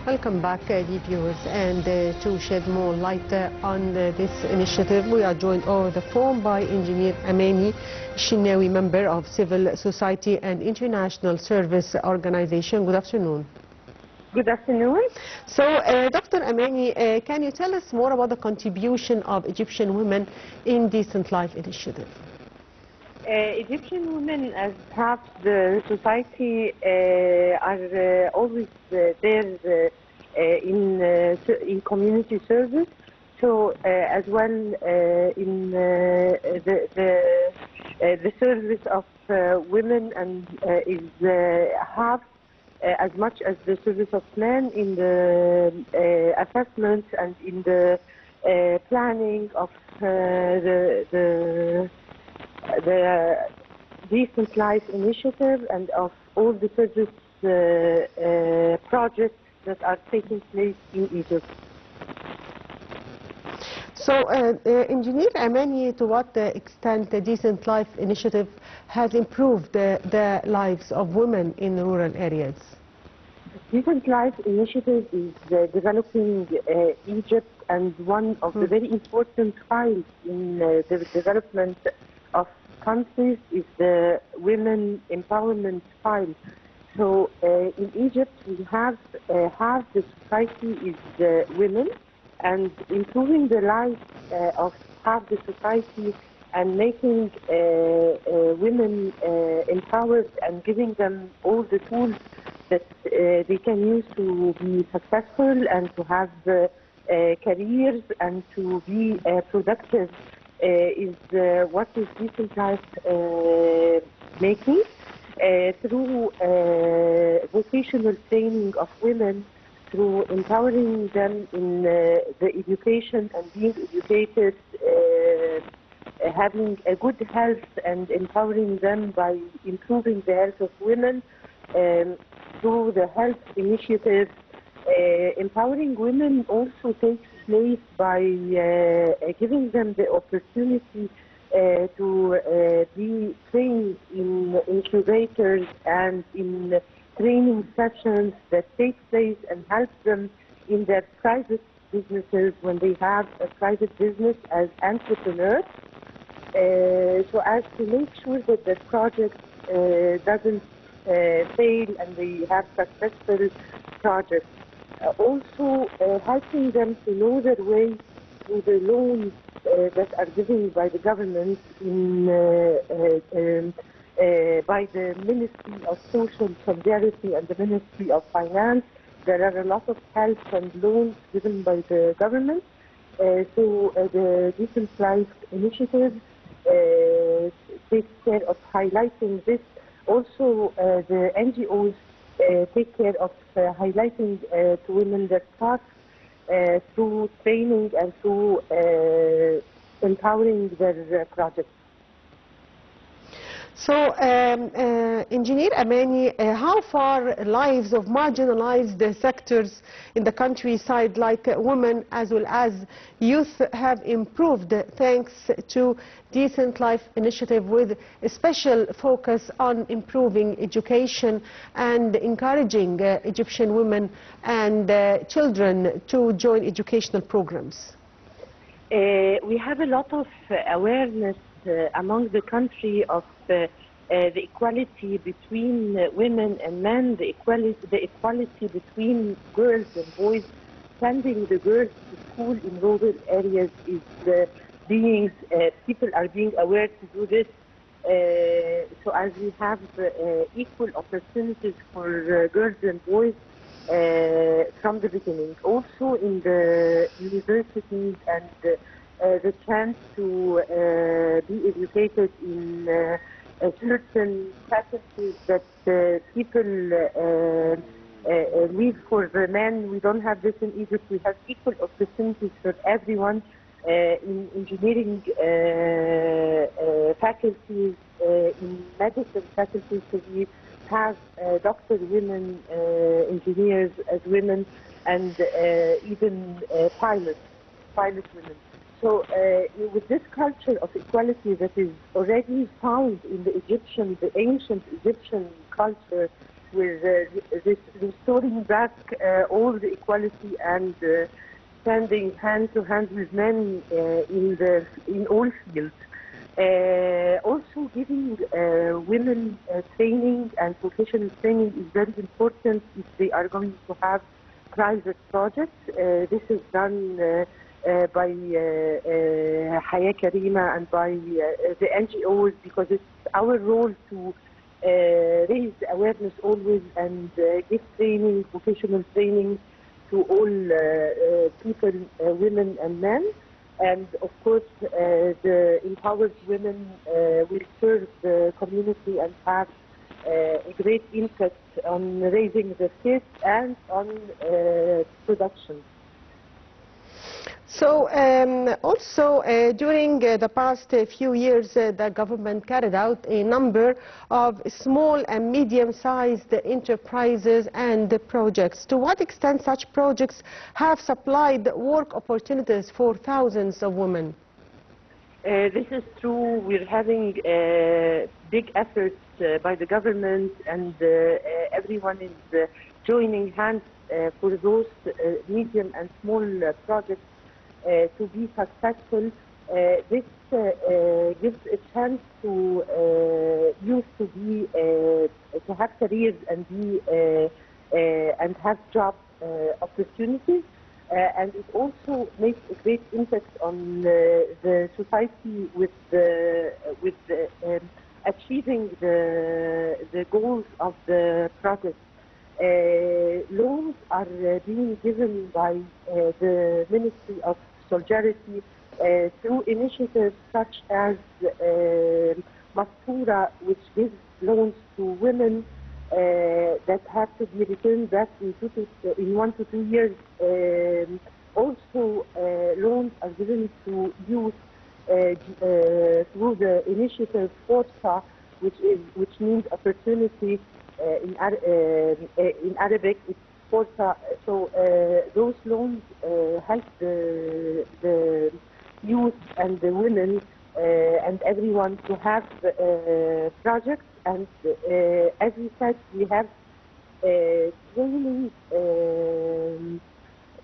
Welcome back, dear viewers, and to shed more light on this initiative, we are joined over the phone by Engineer Amany, Shenawy, member of Civil Society and International Service Organization. Good afternoon. Good afternoon. So, Dr. Amany, can you tell us more about the contribution of Egyptian women in Decent Life Initiative? Egyptian women, as part of the society, are always there in community service. So, as well in the service of women, and is half as much as the service of men in the assessment and in the planning of the Decent Life Initiative and of all the service projects that are taking place in Egypt. So, Engineer Amany, to what extent the Decent Life Initiative has improved the lives of women in rural areas? Decent Life Initiative is developing Egypt, and one of the very important files in the development of countries is the women empowerment file. So in Egypt we have half the society is women, and improving the lives of half the society and making women empowered and giving them all the tools that they can use to be successful and to have careers and to be productive is what is Decent Life making through vocational training of women, through empowering them in the education and being educated, having a good health and empowering them by improving the health of women through the health initiative. Empowering women also takes place by giving them the opportunity to be trained in incubators and in training sessions that take place and help them in their private businesses when they have a private business as entrepreneurs, so as to make sure that the project doesn't fail and they have successful projects. Also helping them to know their way through the loans that are given by the government by the Ministry of Social Solidarity and the Ministry of Finance. There are a lot of help and loans given by the government. So the Decent Life Initiative takes care of highlighting this. Also, the NGOs take care of highlighting to women their path through training and through empowering their projects. So, Engineer Amany, how far lives of marginalized sectors in the countryside, like women as well as youth, have improved thanks to Decent Life Initiative, with a special focus on improving education and encouraging Egyptian women and children to join educational programs? We have a lot of awareness among the country of the equality between women and men, the equality between girls and boys. Sending the girls to school in rural areas is people are being aware to do this, so as we have equal opportunities for girls and boys from the beginning. Also in the universities and the chance to be educated in certain faculties that people leave for the men. We don't have this in Egypt. We have equal opportunities for everyone in engineering faculties, in medicine faculties. So we have doctor women, engineers as women, and even pilot women. So with this culture of equality that is already found in the ancient Egyptian culture, we're restoring back all the equality and standing hand to hand with men in all fields. Also giving women training and vocational training is very important if they are going to have private projects. This is done by Haya Karima and by the NGOs, because it's our role to raise awareness always and give training, vocational training to all people, women and men. And of course, the empowered women will serve the community and have a great impact on raising the kids and on production. So also during the past few years, the government carried out a number of small and medium-sized enterprises and projects. To what extent such projects have supplied work opportunities for thousands of women? This is true. We're having big efforts by the government, and everyone is joining hands for those medium and small projects to be successful. This gives a chance to youth to have careers and and have job opportunities, and it also makes a great impact on the society with achieving the goals of the project. Loans are being given by the Ministry of Solidarity through initiatives such as Mastura, which gives loans to women that have to be returned back in 1 to 2 years. Also, loans are given to youth through the initiative Forza, which means opportunity. In Arabic, it's Forza. So those loans help the youth and the women and everyone to have projects. And as we said, we have training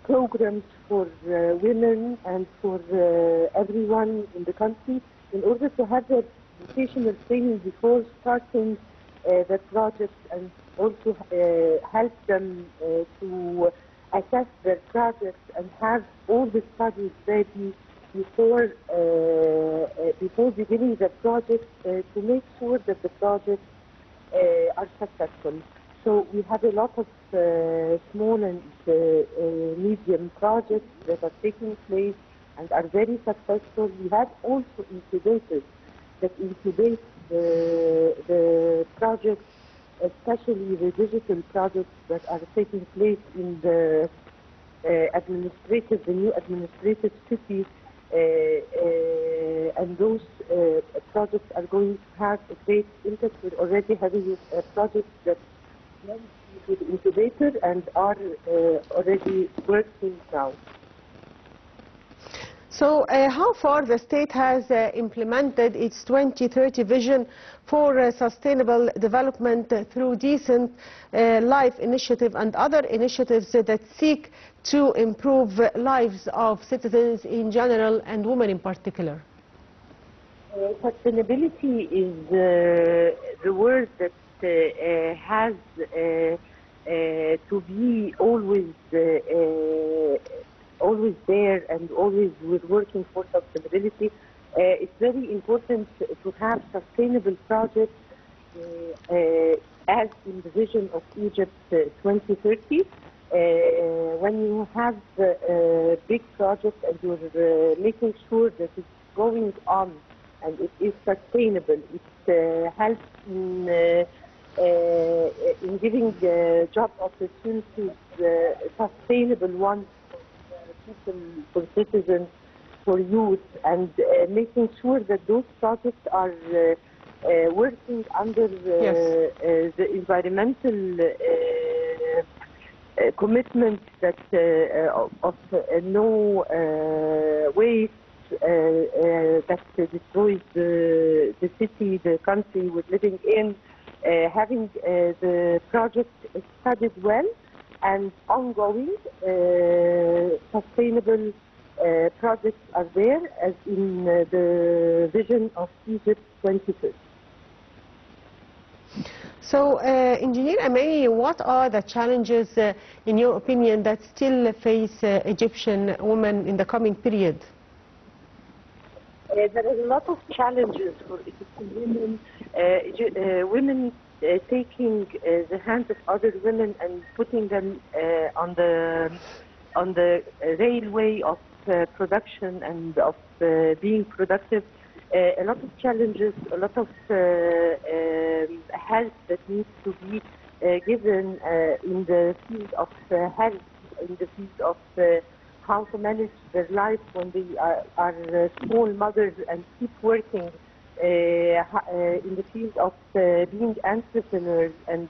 programs for women and for everyone in the country in order to have their vocational training before starting the projects, and also help them to assess their projects and have all the studies ready before beginning the project to make sure that the projects are successful. So we have a lot of small and medium projects that are taking place and are very successful. We have also incubators that incubate the projects, especially the digital projects that are taking place in the new administrative city, and those projects are going to have a great impact. We're already having projects that went to the incubator and are already working now. So how far the state has implemented its 2030 vision for sustainable development through decent life initiative and other initiatives that seek to improve lives of citizens in general and women in particular? Sustainability is the word that has to be always there, and always we're working for sustainability. It's very important to have sustainable projects as in the vision of Egypt 2030. When you have big projects and you're making sure that it's going on and it is sustainable, it helps in giving job opportunities, sustainable ones, people, for citizens, for youth, and making sure that those projects are working under the environmental commitment that of no waste that destroys the city, the country we're living in, having the project studied well and ongoing, sustainable projects are there, as in the vision of Egypt 2030. So, Engineer Amany, what are the challenges, in your opinion, that still face Egyptian women in the coming period? There are a lot of challenges for Egyptian women. Women taking the hands of other women and putting them on the railway of production and of being productive. A lot of challenges, a lot of help that needs to be given in the field of health, in the field of how to manage their life when they are small mothers and keep working, in the field of being entrepreneurs and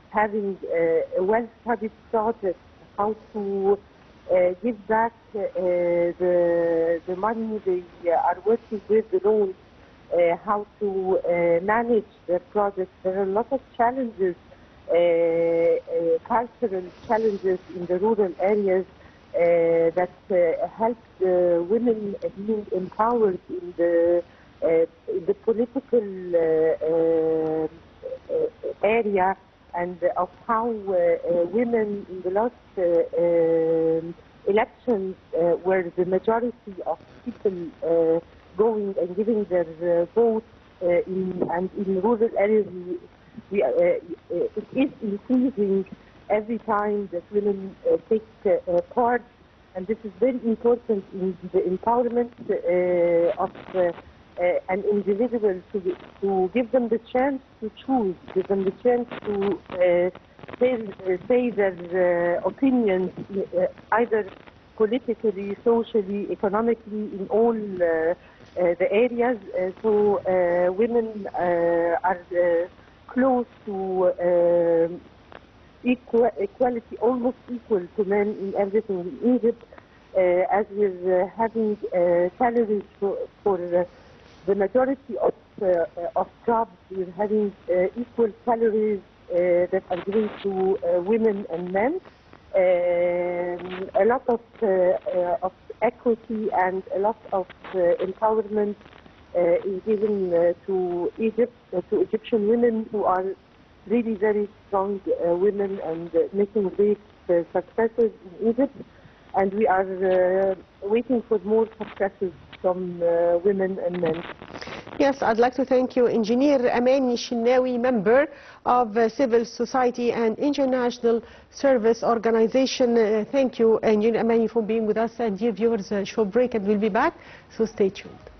having a well-studied project, how to give back the money they are working with, the loans, how to manage their projects. There are a lot of challenges, cultural challenges in the rural areas that help the women being empowered in the political area, and of how women in the last elections were the majority of people going and giving their vote in rural areas. It is increasing every time that women take part, and this is very important in the empowerment of an individual, to give them the chance to choose, give them the chance to say their opinions, either politically, socially, economically, in all the areas. So women are close to equality, almost equal to men in everything in Egypt, as we're having salaries for the majority of jobs. We're having equal salaries that are given to women and men. A lot of equity and a lot of empowerment is given to Egypt, to Egyptian women, who are really very strong women and making great successes in Egypt. And we are waiting for more successes from women and men. Yes, I'd like to thank you, Engineer Amany Shenawy, member of Civil Society and International Service Organization. Thank you, Engineer Amany, for being with us. And dear viewers, a short break and we'll be back, so stay tuned.